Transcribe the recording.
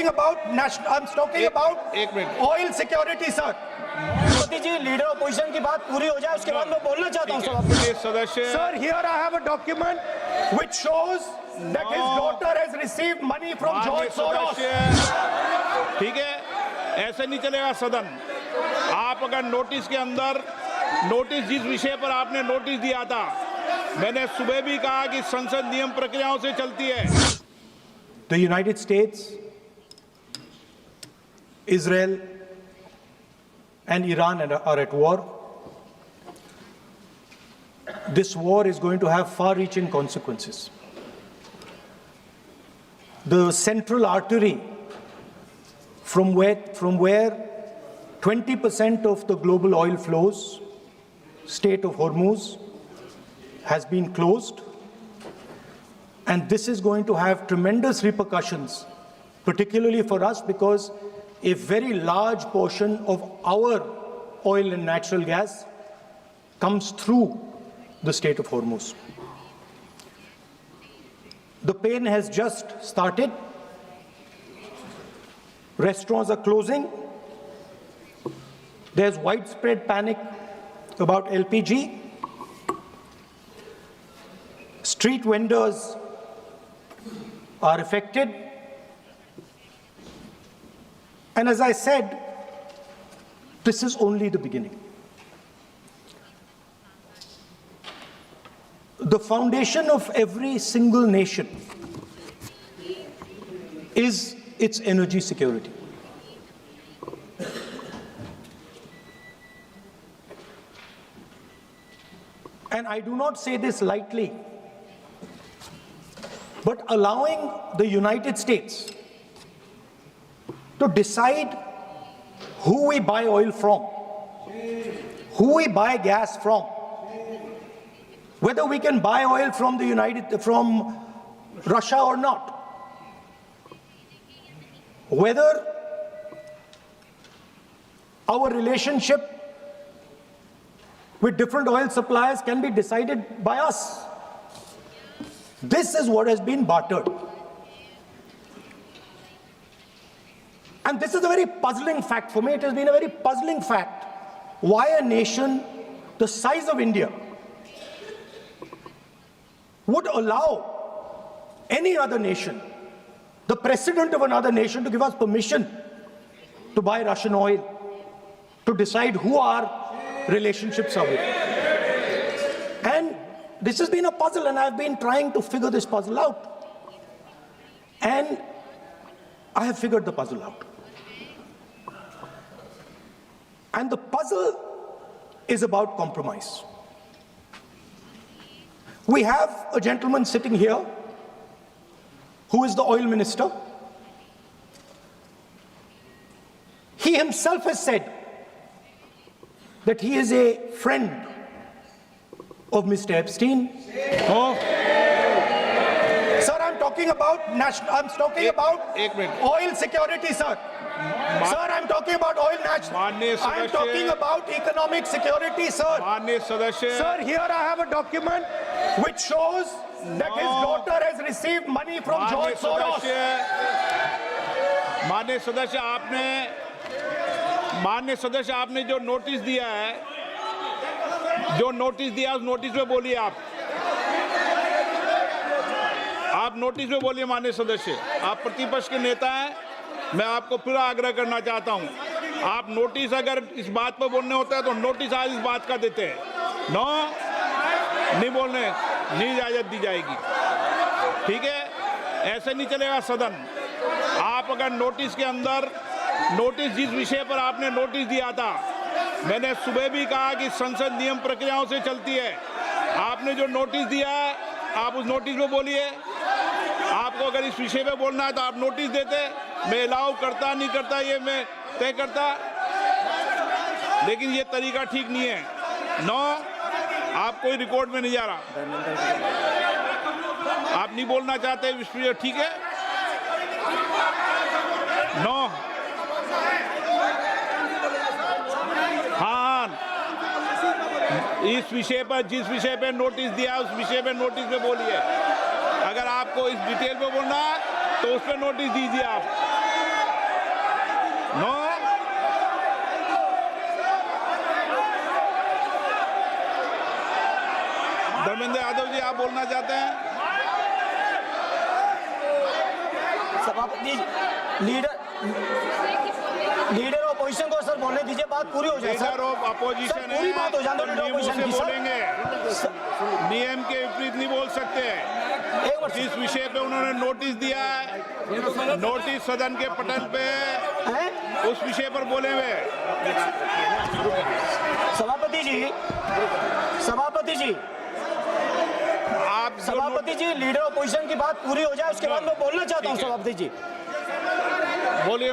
talking about national. I'm talking about oil security, sir. Modi ji, leader opposition की बात पूरी हो जाए उसके बाद मैं बोलना चाहता हूं सदस्य। Sir, here I have a document which shows that his daughter has received money from George Soros. ठीक है, ऐसे नहीं चलेगा सदन। आप अगर नोटिस के अंदर नोटिस जिस विषय पर आपने नोटिस दिया था, मैंने सुबह भी कहा कि संसद नियम प्रक्रियाओं से चलती है। The United States, Israel, and Iran are at war. This war is going to have far-reaching consequences. The central artery from where 20% of the global oil flows, Strait of Hormuz, has been closed. And this is going to have tremendous repercussions, particularly for us, because a very large portion of our oil and natural gas comes through the Strait of Hormuz. The pain has just started. Restaurants are closing. There's widespread panic about LPG. Street vendors are affected. And as I said, this is only the beginning. The foundation of every single nation is its energy security. And I do not say this lightly, but allowing the United States to decide who we buy oil from, who we buy gas from, whether we can buy oil from from Russia or not, whether our relationship with different oil suppliers can be decided by us. This is what has been bartered. And this is a very puzzling fact for me. It has been a very puzzling fact why a nation the size of India would allow any other nation, the president of another nation, to give us permission to buy Russian oil, to decide who our relationships are with. And this has been a puzzle, and I've been trying to figure this puzzle out. And I have figured the puzzle out. And the puzzle is about compromise. We have a gentleman sitting here who is the oil minister. He himself has said that he is a friend of Mr. Epstein. Oh. Sir, I'm talking about oil security, sir. Sir, I'm talking about oil national. I'm talking about economic security, sir. Sir, here I have a document which shows that his daughter has received money from George Soros. माननीय सदस्य, आपने जो notice दिया है, उस notice में बोलिए आप नोटिस में बोलिए। माननीय सदस्य, आप प्रतिपक्ष के नेता हैं, मैं आपको फिर आग्रह करना चाहता हूं, आप नोटिस अगर इस बात पर बोलने होता है तो नोटिस आज इस बात का देते हैं। नो, नहीं बोलने, नहीं इजाजत दी जाएगी। ठीक है, ऐसे नहीं चलेगा सदन। आप अगर नोटिस के अंदर नोटिस जिस विषय पर आपने नोटिस दिया था, मैंने सुबह भी कहा कि संसद नियम प्रक्रियाओं से चलती है। आपने जो नोटिस दिया है, आप उस नोटिस में बोलिए। आपको अगर इस विषय पे बोलना है तो आप नोटिस देते, मैं अलाउ करता नहीं करता ये मैं तय करता, लेकिन ये तरीका ठीक नहीं है। नो, आप कोई रिकॉर्ड में नहीं जा रहा, आप नहीं बोलना चाहते इस विषय, ठीक है। नो, हाँ, इस विषय पर जिस विषय पे नोटिस दिया उस विषय पे नोटिस में बोलिए। अगर आपको इस डिटेल में बोलना है तो उस पर नोटिस दीजिए आप। नो। धर्मेंद्र यादव जी, आप बोलना चाहते हैं? सभापति लीडर ऑपोजिशन को सर बोलने दीजिए, बात पूरी हो जाए leader sir. Of opposition sir, पूरी बात हो जाए तो लीडर नियमों ऑपोजिशन से की सर। बोलेंगे, नियम के विपरीत नहीं बोल सकते। एक मिनट जिस विषय पे उन्होंने नोटिस दिया है, नोटिस सदन के पटल पे हैं? उस विषय पर बोले हुए। सभापति जी आप जो सभापति जी लीडर ऑपोजिशन की बात पूरी हो जाए उसके बाद मैं बोलना चाहता हूँ ठीक है। सभापति जी। बोलिए।